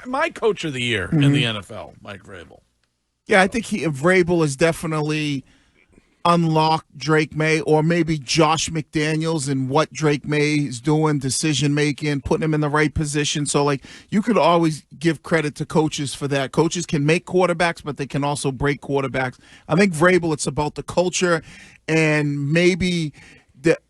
my coach of the year in the NFL, Mike Vrabel. Yeah, I think Vrabel is definitely unlocked Drake Maye, or maybe Josh McDaniels and what Drake Maye is doing, decision making, putting him in the right position. So, like, you could always give credit to coaches for that. Coaches can make quarterbacks, but they can also break quarterbacks. I think Vrabel, it's about the culture and maybe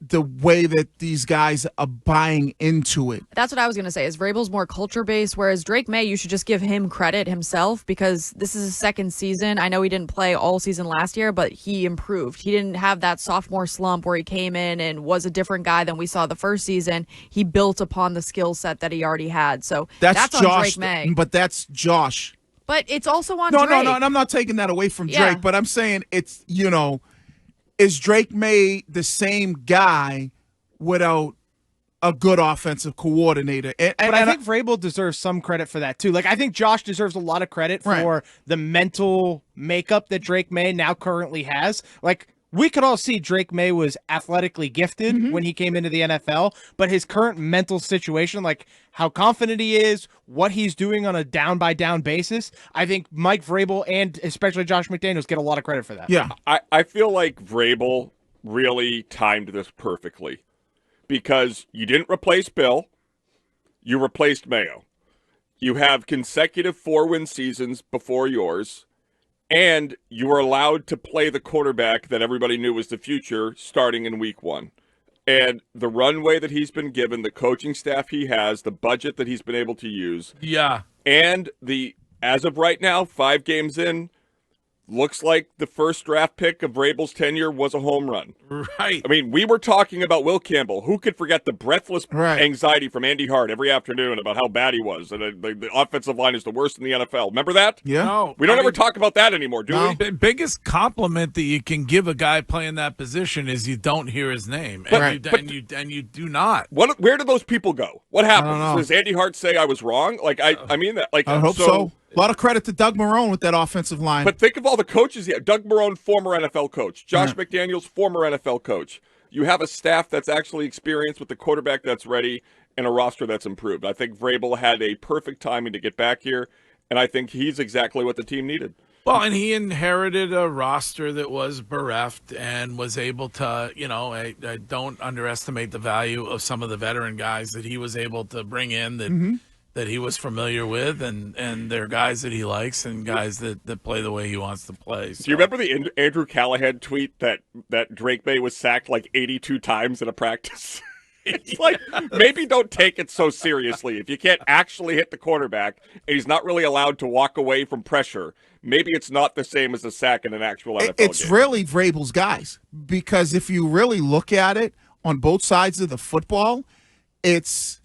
the way that these guys are buying into it. That's what I was going to say, is Vrabel's more culture-based, whereas Drake Maye, you should just give him credit himself because this is his second season. I know he didn't play all season last year, but he improved. He didn't have that sophomore slump where he came in and was a different guy than we saw the first season. He built upon the skill set that he already had. So that's on Josh, Drake Maye. But that's Josh. But it's also on Drake. No, and I'm not taking that away from Drake, but I'm saying it's, is Drake Maye the same guy without a good offensive coordinator? But I think Vrabel deserves some credit for that, too. Like, I think Josh deserves a lot of credit for the mental makeup that Drake Maye now currently has. Like, we could all see Drake Maye was athletically gifted when he came into the NFL, but his current mental situation, like how confident he is, what he's doing on a down-by-down basis, I think Mike Vrabel and especially Josh McDaniels get a lot of credit for that. Yeah. I feel like Vrabel really timed this perfectly because you didn't replace Bill, you replaced Mayo. You have consecutive 4-win seasons before yours. And you were allowed to play the quarterback that everybody knew was the future starting in week 1. And the runway that he's been given, the coaching staff he has, the budget that he's been able to use. Yeah. And as of right now, 5 games in, looks like the first draft pick of Vrabel's tenure was a home run. Right. I mean, we were talking about Will Campbell. Who could forget the breathless anxiety from Andy Hart every afternoon about how bad he was? And the offensive line is the worst in the NFL. Remember that? Yeah. No, we don't ever talk about that anymore, do we? The biggest compliment that you can give a guy playing that position is you don't hear his name. And you do not. Where do those people go? What happens? Does Andy Hart say I was wrong? Like, I mean that. Like, I hope so. A lot of credit to Doug Marrone with that offensive line. But think of all the coaches he had. Doug Marrone, former NFL coach. Josh McDaniels, former NFL coach. You have a staff that's actually experienced with the quarterback that's ready and a roster that's improved. I think Vrabel had a perfect timing to get back here, and I think he's exactly what the team needed. Well, and he inherited a roster that was bereft and was able to, I don't underestimate the value of some of the veteran guys that he was able to bring in that he was familiar with, and they're guys that he likes and guys that play the way he wants to play. So. Do you remember the Andrew Callahan tweet that Drake Maye was sacked like 82 times in a practice? It's like, maybe don't take it so seriously. If you can't actually hit the quarterback and he's not really allowed to walk away from pressure, maybe it's not the same as a sack in an actual NFL It's game. really Vrabel's guys, because if you really look at it on both sides of the football, it's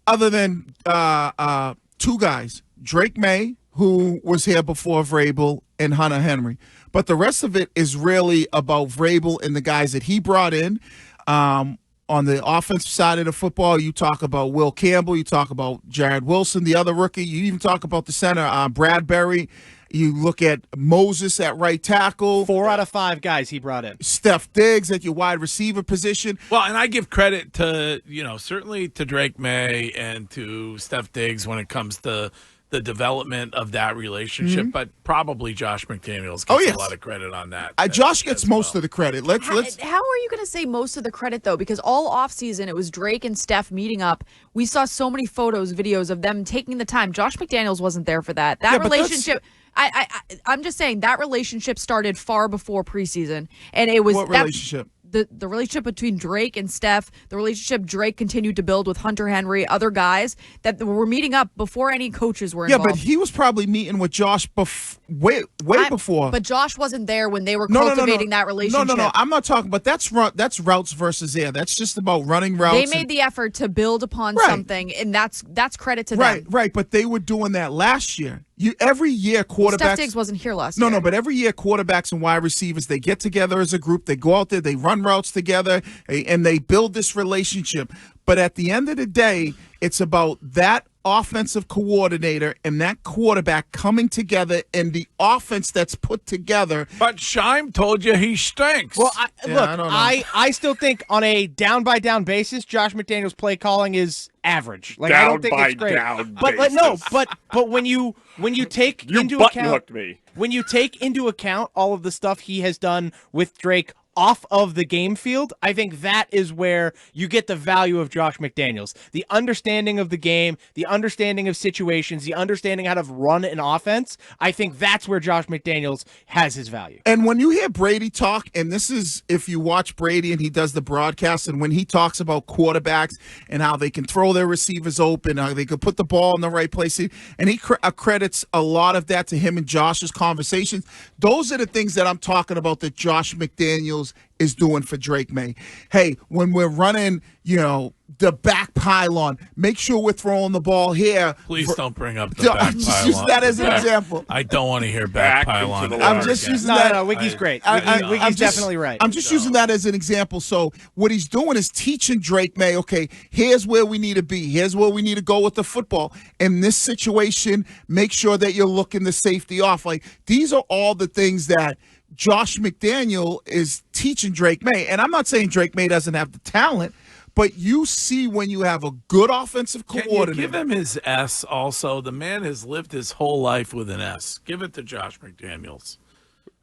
other than 2 guys, Drake Maye, who was here before Vrabel, and Hunter Henry. But the rest of it is really about Vrabel and the guys that he brought in. On the offensive side of the football, you talk about Will Campbell, you talk about Jared Wilson, the other rookie, you even talk about the center, Bradbury. You look at Moses at right tackle. 4 out of 5 guys he brought in. Steph Diggs at your wide receiver position. Well, and I give credit to, certainly to Drake Maye and to Steph Diggs when it comes to the development of that relationship, but probably Josh McDaniels gets a lot of credit on that. Josh gets most of the credit. How are you going to say most of the credit, though? Because all offseason, it was Drake and Steph meeting up. We saw so many photos, videos of them taking the time. Josh McDaniels wasn't there for that. That relationship... I'm just saying that relationship started far before preseason, and it was what relationship? The relationship between Drake and Steph, the relationship Drake continued to build with Hunter Henry, other guys that were meeting up before any coaches were involved. Yeah, but he was probably meeting with Josh way before. But Josh wasn't there when they were cultivating that relationship. No. I'm not talking. But that's routes versus air. That's just about running routes. They made the effort to build upon something, and that's credit to them. Right. But they were doing that last year. Every year quarterbacks. Steph Diggs wasn't here last year. No, but every year quarterbacks and wide receivers, they get together as a group. They go out there, they run routes together, and they build this relationship. But at the end of the day, it's about that offensive coordinator and that quarterback coming together and the offense that's put together. But Scheim told you he stinks. Well, I don't know. I still think on a down-by-down basis, Josh McDaniels' play calling is average. Like, I don't think it's great. But when you take You into button account hooked me. when you take into account all of the stuff he has done with Drake off of the game field, I think that is where you get the value of Josh McDaniels. The understanding of the game, the understanding of situations, the understanding how to run an offense. I think that's where Josh McDaniels has his value. And when you hear Brady talk, and this is if you watch Brady and he does the broadcast, and when he talks about quarterbacks and how they can throw their receivers open, how they could put the ball in the right place, and he credits a lot of that to him and Josh's conversations. Those are the things that I'm talking about that Josh McDaniels is doing for Drake Maye. Hey, when we're running, the back pylon, make sure we're throwing the ball here. Please don't bring up the back pylon. I'm just using that as an example. I don't want to hear back pylon. I'm just using that. No, Wiggy's great. I'm Wiggy's definitely right. I'm just using that as an example. So what he's doing is teaching Drake Maye, okay, here's where we need to be. Here's where we need to go with the football. In this situation, make sure that you're looking the safety off. Like, these are all the things that Josh McDaniel is teaching Drake Maye. And I'm not saying Drake Maye doesn't have the talent, but you see when you have a good offensive coordinator. Can you give him his S also? The man has lived his whole life with an S. Give it to Josh McDaniels.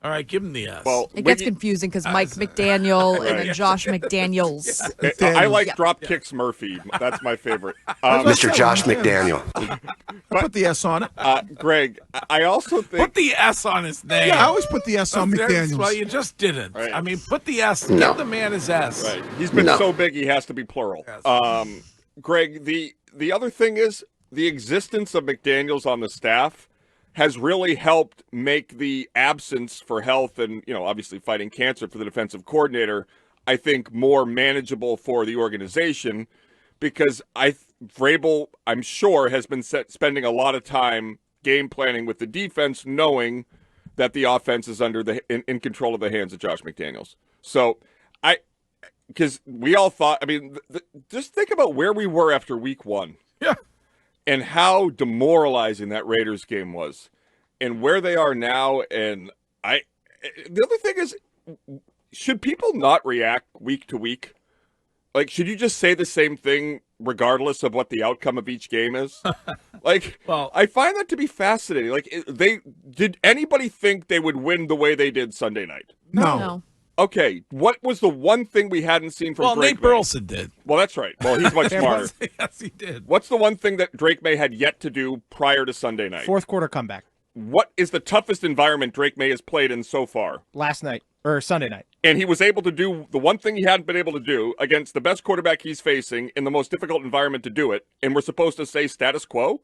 All right, give him the S. Well, It gets confusing because Mike McDaniel and then Josh McDaniels. I like Dropkicks Murphy. That's my favorite. Mr. Josh McDaniel. Put the S on it. Greg, I also think... Put the S on his name. Yeah, I always put the S on McDaniels. Well, you just didn't. Right. I mean, put the S. No. Give the man his S. Right. He's been so big he has to be plural. Yes. Greg, the other thing is the existence of McDaniels on the staff has really helped make the absence for health and, obviously fighting cancer for the defensive coordinator, I think, more manageable for the organization because Vrabel, I'm sure, has been spending a lot of time game planning with the defense, knowing that the offense is in control of the hands of Josh McDaniels. So because we all thought, just think about where we were after week 1. Yeah. And how demoralizing that Raiders game was and where they are now. And the other thing is, should people not react week to week? Like, should you just say the same thing regardless of what the outcome of each game is? Well, I find that to be fascinating. Like, did anybody think they would win the way they did Sunday night? No. Okay, what was the one thing we hadn't seen from Drake Nate Maye? Burleson did. Well, that's right. Well, he's much smarter. Yes, he did. What's the one thing that Drake Maye had yet to do prior to Sunday night? Fourth quarter comeback. What is the toughest environment Drake Maye has played in so far? Sunday night. And he was able to do the one thing he hadn't been able to do against the best quarterback he's facing in the most difficult environment to do it. And we're supposed to say status quo?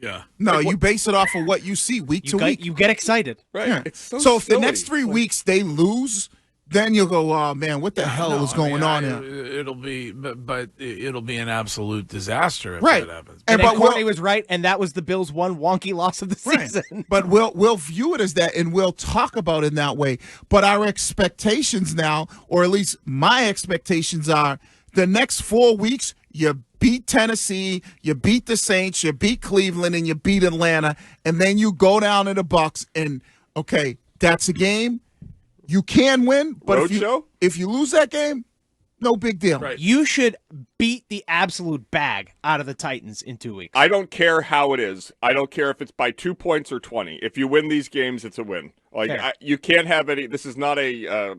Yeah. No, you base it off of what you see week to week. You get excited. Right. Yeah. It's so if the silly. next 3 weeks they lose, then you'll go, oh, man, what the hell is going on here? It'll be, but it'll be an absolute disaster if Right. that happens. And Courtney was right, and that was the Bills' one wonky loss of the season. Right. But we'll view it as that, and we'll talk about it in that way. But our expectations now, or at least my expectations are, the next 4 weeks, you beat Tennessee, you beat the Saints, you beat Cleveland, and you beat Atlanta, and then you go down to the Bucs, and, okay, that's a game. You can win, but if you lose that game, no big deal. Right. You should beat the absolute bag out of the Titans in 2 weeks. I don't care how it is. I don't care if it's by 2 points or 20. If you win these games, it's a win. You can't have any. This is not a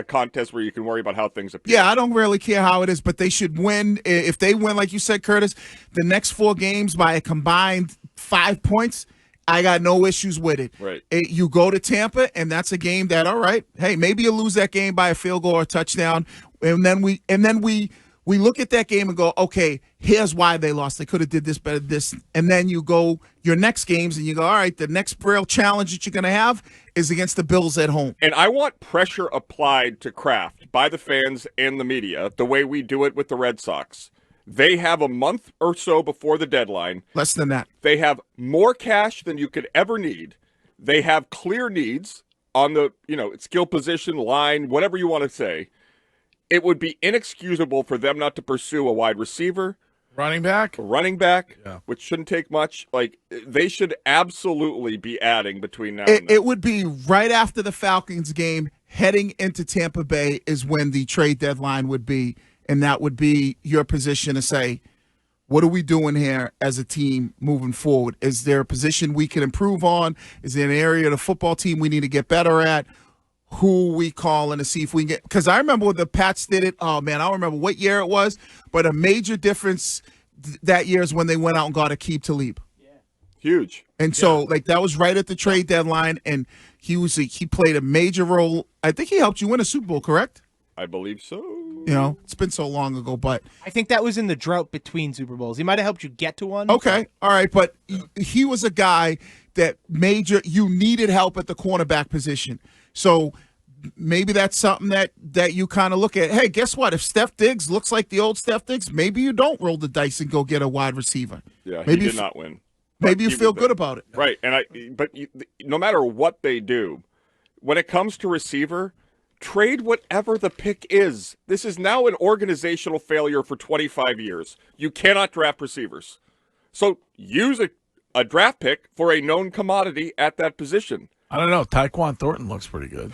contest where you can worry about how things appear. Yeah, I don't really care how it is, but they should win. If they win, like you said, Curtis, the next 4 games by a combined 5 points, I got no issues with it. Right. You go to Tampa, and that's a game that, all right, hey, maybe you lose that game by a field goal or a touchdown, and then we look at that game and go, okay, here's why they lost. They could have did this better, this, and then you go your next games and you go, all right, the next real challenge that you're going to have is against the Bills at home. And I want pressure applied to Kraft by the fans and the media the way we do it with the Red Sox. They have a month or so before the deadline. Less than that. They have more cash than you could ever need. They have clear needs on the, skill position, line, whatever you want to say. It would be inexcusable for them not to pursue a wide receiver, Running back? Which shouldn't take much. Like, they should absolutely be adding between now and then. It would be right after the Falcons game, heading into Tampa Bay is when the trade deadline would be, and that would be your position to say, what are we doing here as a team moving forward? Is there a position we can improve on? Is there an area of the football team we need to get better at? Who we calling to see if we can get – because I remember when the Pats did it. Oh, man, I don't remember what year it was, but a major difference that year is when they went out and got Aqib Talib. Yeah. Huge. And so, like, that was right at the trade deadline, and he played a major role. I think he helped you win a Super Bowl, correct? I believe so. You know, it's been so long ago, but I think that was in the drought between Super Bowls. He might have helped you get to one. Okay, all right, but he was a guy that you needed help at the cornerback position. So maybe that's something that you kind of look at. Hey, guess what? If Steph Diggs looks like the old Steph Diggs, maybe you don't roll the dice and go get a wide receiver. Yeah, maybe he did not win. Maybe you feel good about it. Right, but no matter what they do, when it comes to receiver, trade whatever the pick is. This is now an organizational failure for 25 years. You cannot draft receivers. So use a draft pick for a known commodity at that position. I don't know. Tyquan Thornton looks pretty good.